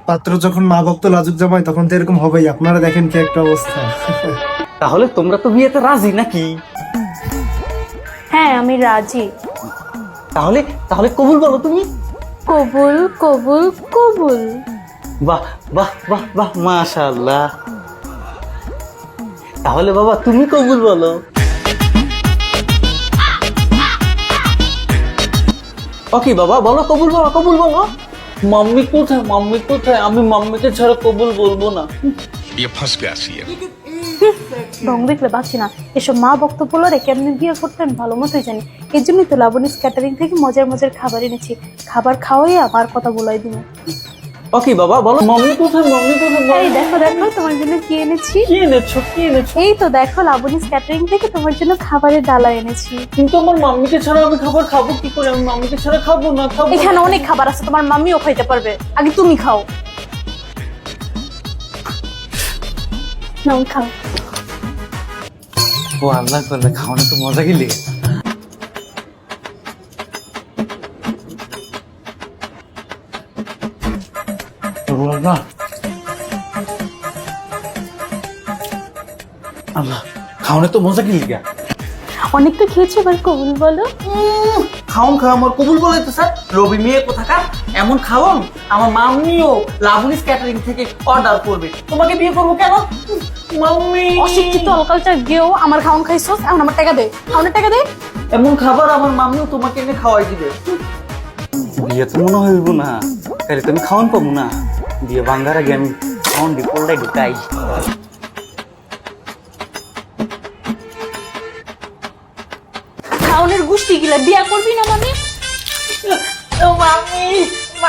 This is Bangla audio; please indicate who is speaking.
Speaker 1: পাত্র যখন মা ভক্ত লাজুক জামাই তখন তো এরকম হবেই। আপনারা দেখেন কি একটা অবস্থা।
Speaker 2: তাহলে তোমরা তো বিয়েতে রাজি নাকি?
Speaker 3: হ্যাঁ আমি রাজি।
Speaker 2: তাহলে তাহলে কবুল বলো তুমি।
Speaker 3: কবুল কবুল কবুল।
Speaker 2: বাহ বাহ বাহ বাহ, মাশাআল্লাহ। তাহলে বাবা তুমি কবুল বলো। ওকে বাবা বলো, কবুল বলো, কবুল বলো। মাম্মি কোথায়, মাম্মি কোথায়? আমি মাম্মিকে ছাড়া কবুল বলবো না।
Speaker 4: ये फंस गया सी है।
Speaker 3: ঢং দেখলে বাঁচি না। এসব মা ভক্ত পোলারে কেমনি বিয়ে করতেন ভালো মতোই জানি। এর জন্যই তো লাবণীস ক্যাটারিং থেকে মজার মজার খাবার এনেছি। খাবার খাওয়াই আমার কথা বলাই দিব।
Speaker 2: ওকে বাবা বলো, মাম্মি কোথায়, মাম্মি কোথায়?
Speaker 3: এই দেখো দেখো তোমার জন্য কি এনেছি।
Speaker 2: কি এনেছো, কি এনেছো?
Speaker 3: এই তো দেখো লাবণীস ক্যাটারিং থেকে তোমার জন্য খাবারের ডালা এনেছি।
Speaker 2: কিন্তু আমার মাম্মিকে ছাড়া আমি খাবার খাবো কি করে? আমি মাম্মিকে ছাড়া খাবো না, খাবো না।
Speaker 3: এখানে অনেক খাবার আছে, তোমার মাম্মিও খাইতে পারবে। আগে তুমি খাও। নাও খাও।
Speaker 2: ও আল্লাহ করলে খাওয়ানো তো মজা গেলে। আল্লাহ আল্লাহ, খাওয়ানো তো মজা গেলে গা।
Speaker 3: অনেক তো খেয়েছো, এবার কবুল বলো।
Speaker 2: খাওন খাওয়া আমার কবুল বলে তো স্যার। রবি মেয়ে কোথাকার, এমন খাওন আমার মাম্মিও লাবণীস ক্যাটারিং থেকে অর্ডার করবে। তোমাকে বিয়ে করবো কেন মাম্মি?
Speaker 3: অশিক্ষিত অলকালচার গেও আমার খাওন খাইছো, এখন আমার টাকা দে, খাওনের টাকা দে।
Speaker 2: এমন খাবার আমার মাম্মিও তোমাকে এনে খাওয়াই দিবে। বিয়ে তো মনে হইব না, তাহলে তুমি খাওয়ান পাবো না। বিয়ে ভাঙ্গার আগে আমি খাওয়ান ডিপোলটাই ঢুকাই।
Speaker 3: খাওনের গোষ্ঠী গিলা বিয়া করবি না মানে?
Speaker 2: মাম্মি